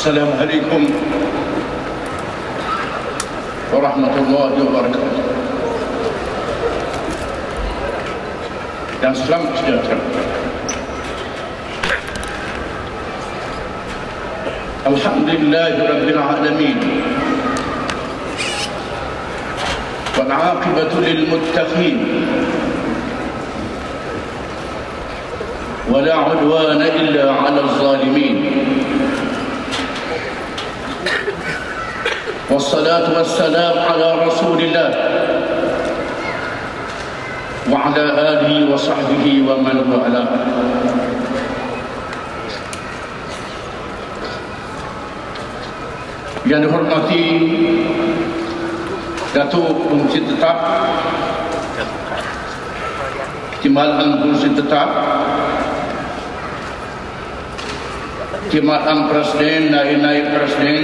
Assalamualaikum warahmatullahi wabarakatuh. Dan selamat sejahtera. Alhamdulillahirabbil alamin. Wal 'aqibatu lil muttaqin. ولا عدوان إلا على الظالمين والصلاة والسلام على رسول الله وعلى آله وصحبه ومن والاه. Yang dihormati Datuk Pengurusi Tetap, Timbalan Pengurusi Tetap, Timbalan Presiden, Naib Presiden,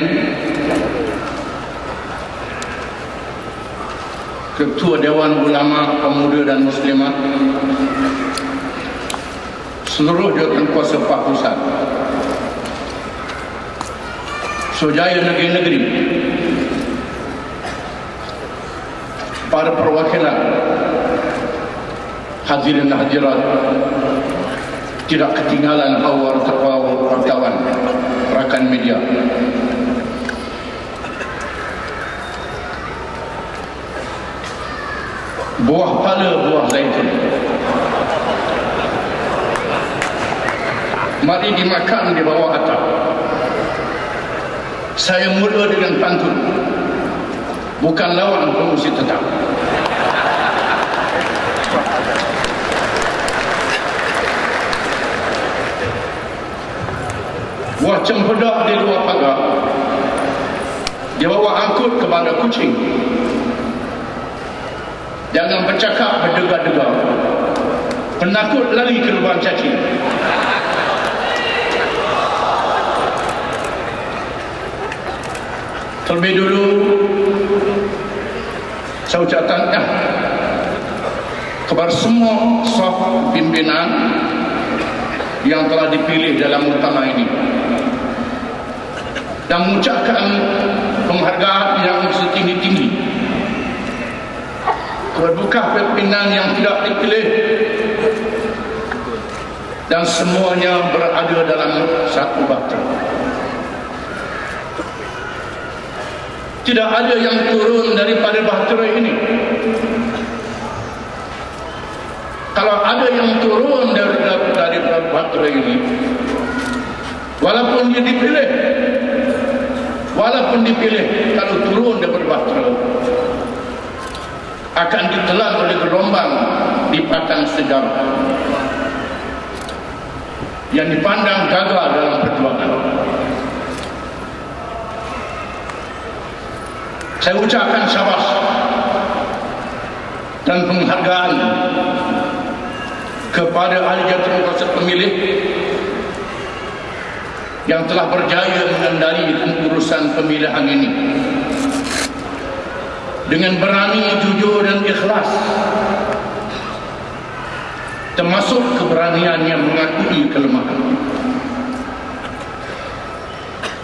Ketua Dewan Ulama Pemuda dan Muslimat, seluruh jawatankuasa Pak Pusat, Sojaya negeri-negeri, para perwakilan, hadirin hadirat, tidak ketinggalan wartawan, rakan media. Buah pala buah zaitun, mari dimakan di bawah atap. Saya mula dengan pantun, bukan lawan Pengurusi Tetap. Buah cempedak di luar pagar, dibawa angkut ke bandar kucing. Jangan bercakap berdegar-degar, penakut lari ke lubang cacing. Terlebih dulu saya ucapkan kepada semua staf pimpinan yang telah dipilih dalam muktamar ini, dan mengucapkan penghargaan yang setinggi-tinggi kepada pimpinan yang tidak dipilih, dan semuanya berada dalam satu bahtera. Tidak ada yang turun daripada bahtera ini. Kalau ada yang turun dari bahtera ini, walaupun dia dipilih, kalau turun daripada bahtera, akan ditelan oleh gelombang di padang sejarah yang dipandang gagal dalam perjuangan. Saya ucapkan syabas dan penghargaan kepada ahli jawatankuasa pemilih yang telah berjaya mengendali urusan pemilihan ini dengan berani, jujur dan ikhlas, termasuk keberanian yang mengakui kelemahan.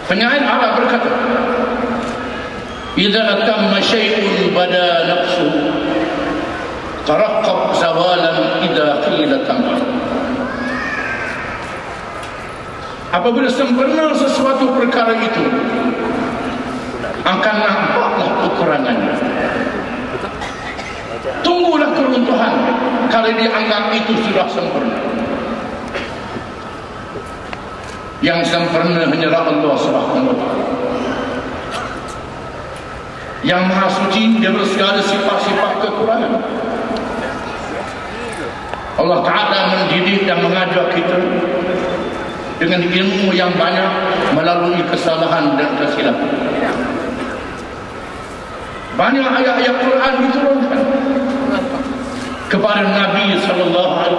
Penyair Arab berkata, "Idza tamma syai'un bada nafsuhu, taraqqab zawalan idza qila tamam." Apabila sempurna sesuatu perkara itu, akan nampaklah kekurangannya. Tunggulah keruntuhan kalau dianggap itu sudah sempurna. Yang sempurna hanyalah Allah Subhanahu wa taala. Yang Maha Suci daripada segala sifat-sifat kekurangan. Allah Ta'ala mendidik dan mengajar kita dengan ilmu yang banyak melalui kesalahan dan kesilapan. Banyak ayat-ayat Quran diturunkan kepada Nabi SAW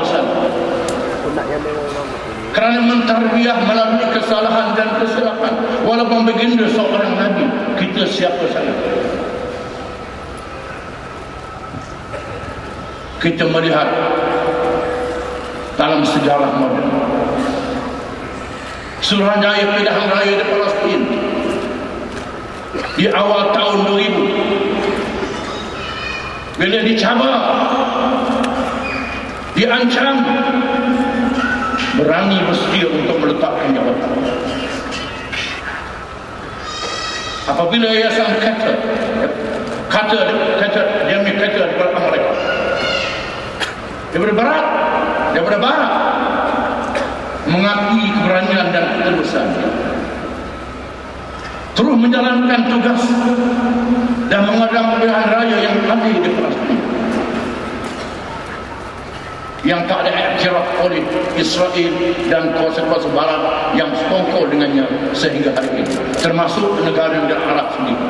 kerana mentarbiyah melalui kesalahan dan kesilapan. Walaupun baginda seorang Nabi, kita siapa saja. Kita melihat dalam sejarah moden, Suruhanjaya pilihan raya di Palestin di awal tahun 2000 bila dicabar, diancam, berani bersedia untuk meletakkan jawatan. Apabila Yayasan kata dia kata kepada mereka daripada barat mengakui keberanian dan ketulusan, terus menjalankan tugas dan mengadang pilihan raya yang adil di Palestin, yang tak ada iktiraf oleh Israel dan kuasa-kuasa barat yang sekongkol dengannya sehingga hari ini, termasuk negara-negara Arab sendiri.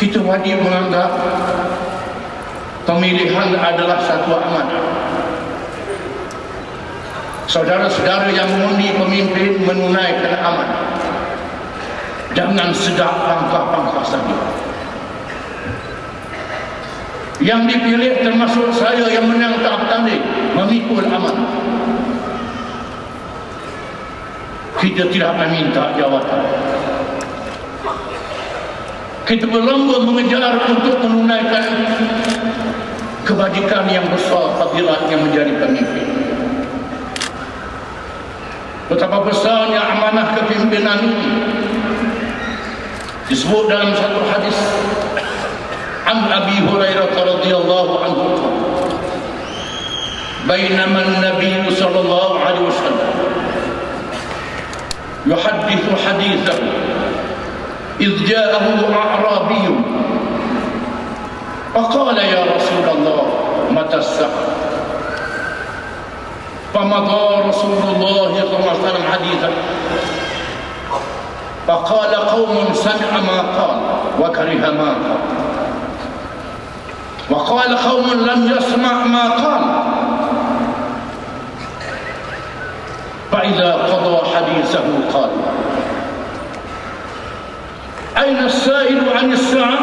Kita wajib menganggap pemilihan adalah satu amanah. Saudara-saudara yang mengundi pemimpin menunaikan amanah. Jangan sedap pangkah-pangkah saja. Yang dipilih termasuk saya yang menang tahap tanding memikul amanah. Kita tidak meminta jawatan. Kita berlomba mengejar untuk menunaikan kebajikan yang besar fadilatnya menjadi pemimpin. Betapa besarnya amanah kepimpinan ini disebut dalam satu hadis an Abi Hurairah radhiyallahu anhu, bainama an-nabiy sallallahu alaihi wasallam yuhaddithu hadithan إذ جاءه أعرابي فقال يا رسول الله متى الساعة فمضى رسول الله صلى الله عليه وسلم حديثا فقال قوم سمع ما قال وكره ما قال وقال قوم لم يسمع ما قال فإذا قضى حديثه قال أين السائل عن الساعة؟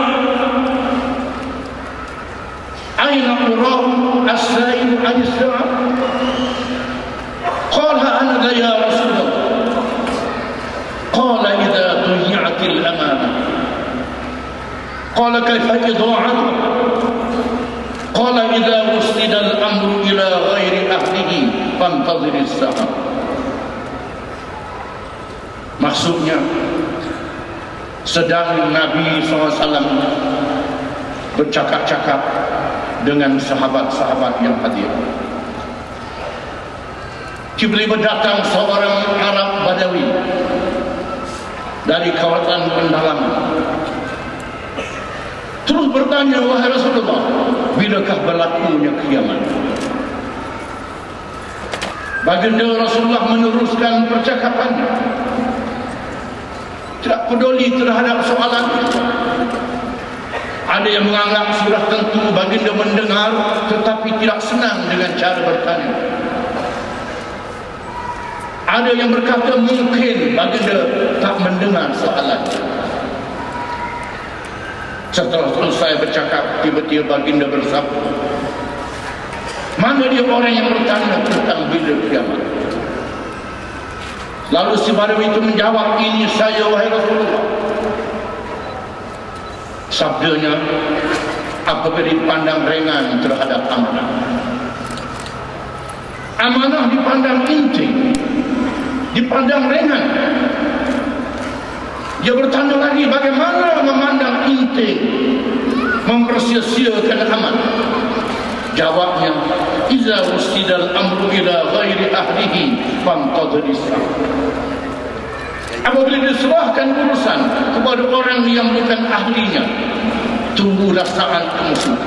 أين أراه السائل عن الساعة؟ قال أنا ذا يا رسول الله. قال إذا ضيعت الأمانة. قال كيف إضاعتها؟ قال إذا وسد الأمر إلى غير أهله فانتظر الساعة. Maksudnya, sedang Nabi SAW bercakap-cakap dengan sahabat-sahabat yang hadir. Tiba-tiba datang seorang Arab Badawi dari kawasan pendalaman, terus bertanya, wahai Rasulullah, bilakah berlakunya kiamat? Baginda Rasulullah meneruskan percakapannya, tidak peduli terhadap soalan itu. Ada yang menganggap sudah tentu baginda mendengar, tetapi tidak senang dengan cara bertanya. Ada yang berkata mungkin baginda tak mendengar soalan. Setelah selesai bercakap, tiba-tiba baginda bersabda, mana dia orang yang bertanya tentang bila kiamat? Lalu si Badawi itu menjawab, ini saya wahai Rasulullah. Sabdanya, apabila dipandang ringan terhadap amanah. Amanah dipandang inti, dipandang ringan. Dia bertanya lagi, bagaimana memandang inti, mempersia-siakan amanah? Jawabnya, iza usidal amru ila ghairi ahlihi fantadhris. Apabila diserahkan urusan kepada orang yang bukan ahlinya, tunggulah saat kemusuhan.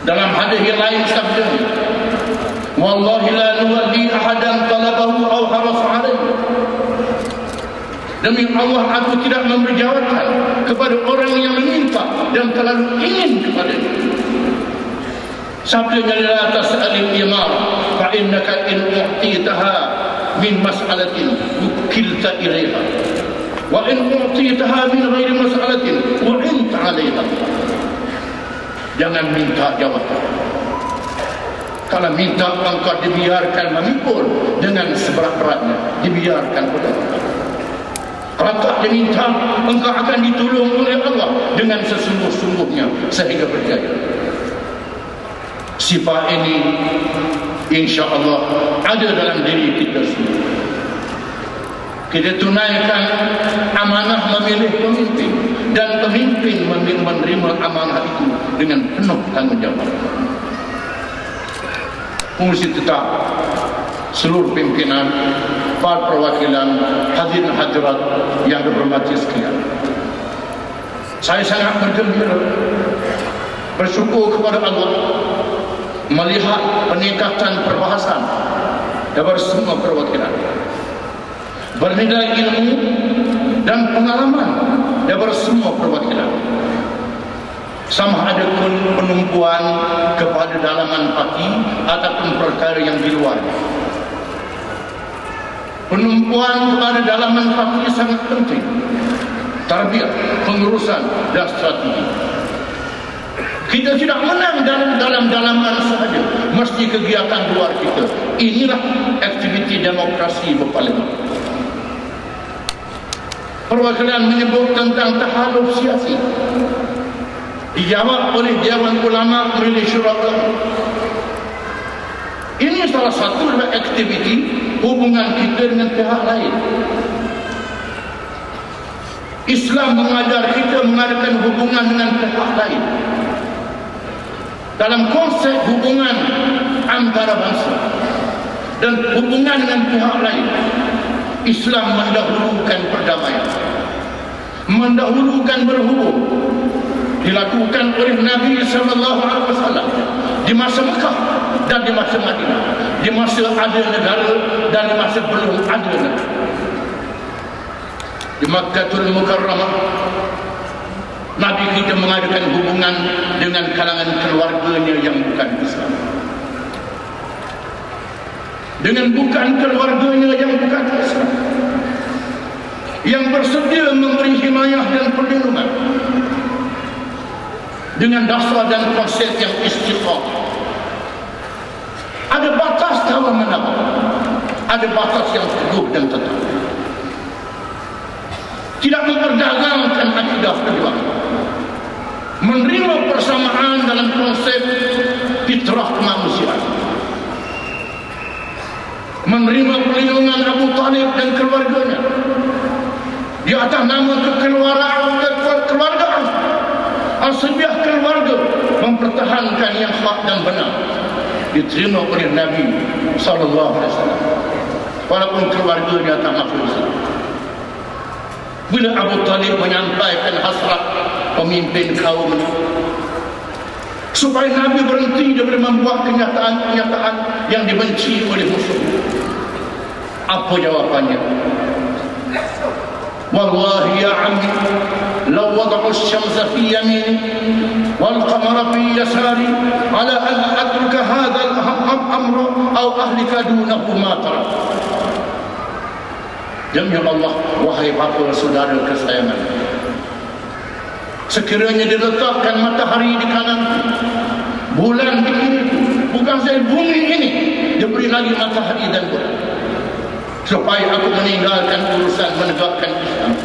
Dalam hadis yang lain sabdanya, wallahi la nuwalli ahadan talabahu aw harasa alaihi. Demi Allah, aku tidak memberi jawatan kepada orang yang meminta dan terlalu ingin kepadanya. Sabdanya, la tas'alil imara fa innaka in u'titaha min mas'alatin ukilta ilaiha wa in u'titaha min ghairi mas'alatin u'inta alaiha. Jangan minta jawatan, Kalau minta engkau dibiarkan memikul dengan seberat-beratnya, dibiarkan oleh Allah. Kalau tak diminta, engkau akan ditolong oleh Allah dengan sesungguh-sungguhnya sehingga berjaya. Sifat ini insya Allah ada dalam diri kita semua. Kita tunaikan amanah memilih pemimpin, dan pemimpin menerima amanah itu dengan penuh tanggungjawab. Fungsi tetap seluruh pimpinan, para perwakilan, hadirin hadirat yang berhormati sekalian. Saya sangat bergembira, bersyukur kepada Allah melihat peningkatan perbahasan dari semua perwakilan, bernilai ilmu dan pengalaman dari semua perwakilan. Sama ada penumpuan kepada dalaman parti ataupun perkara yang di luar. Penumpuan kepada dalaman parti sangat penting. Tarbiyah, pengurusan dan strategi. Kita tidak menang dalam dalaman sahaja, mesti kegiatan luar kita. Inilah aktiviti demokrasi berparlimen. Perwakilan menyebut tentang tahaluf siasi, dijawab oleh Dewan Ulama Majlis Syura Ulama. Ini salah satu aktiviti hubungan kita dengan pihak lain. Islam mengajar kita mengadakan hubungan dengan pihak lain dalam konsep hubungan antara bangsa dan hubungan dengan pihak lain. Islam mendahulukan perdamaian, mendahulukan berhubung. Dilakukan oleh Nabi SAW di masa Mekah dan di masa Madinah, di masa ada negara dan di masa belum ada negara. Di Makkahul Mukarramah, Nabi kita mengadakan hubungan dengan kalangan keluarganya yang bukan Islam, dengan bukan keluarganya yang bukan Islam, yang bersedia memberi himayah dan perlindungan dengan dasar dan konsep yang istiqamah. Ada batas dalam menabur, ada batas yang teguh dan tetap. Tidak memperdagangkan akidah kedua, menerima persamaan dalam konsep fitrah kemanusiaan, menerima perlindungan Abu Talib dan keluarganya di atas nama kekeluargaan, asliah keluarga, mempertahankan yang hak dan benar, diterima oleh Nabi SAW walaupun keluarganya tak masuk Islam. Bila Abu Talib menyampaikan hasrat pemimpin kaum supaya Nabi berhenti daripada membuat kenyataan-kenyataan yang dibenci oleh musuh, apa jawapannya? Wallahi ya ammi, law wada'u asy-syamsa fi yamini wal qamara fi yasari ala an atruka hadha al-amra aw ahlika dunahu ma tarak. Demi Allah, wahai bapa saudara kesayangan, sekiranya diletakkan matahari di kanan, bulan di kiri, bukan saja bumi ini diberi lagi matahari dan bulan, supaya aku meninggalkan urusan menegakkan Islam,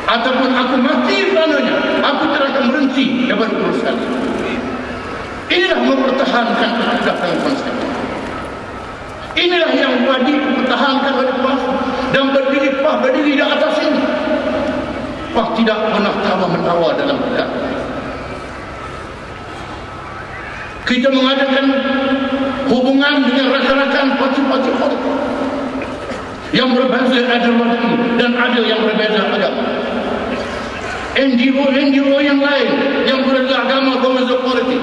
ataupun aku mati kerananya, aku tidak akan berhenti daripada urusan ini. Inilah mempertahankan akidah dan konsep. Inilah yang wajib dipertahankan oleh bangsa dan berdiri di atas ini. Pak tidak pernah tawar-menawar dalam perkara. Kita mengadakan hubungan dengan rakan-rakan parti-parti politik yang berbeza ideologi dan ada yang berbeza agama. NGO yang lain yang berbeza agama, berbeza politik,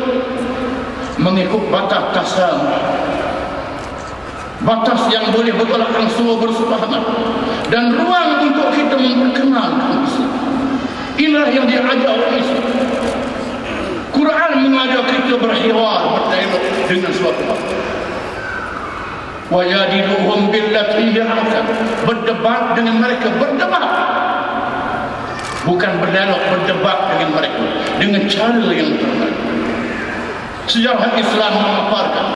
mengikut batas tasamuh, batas yang boleh bertolak ansur bersepahaman dan ruang untuk kita memperkenalkan Islam. Inilah yang diajar oleh Islam. Quran mengajar kita berhiwar, berdialog dengan suatu hal. Wajadiluhum billati hiya ahsan, berdebat dengan mereka, berdebat, bukan berdialog, berdebat dengan mereka dengan cara yang terbaik. Sejarah Islam memaparkan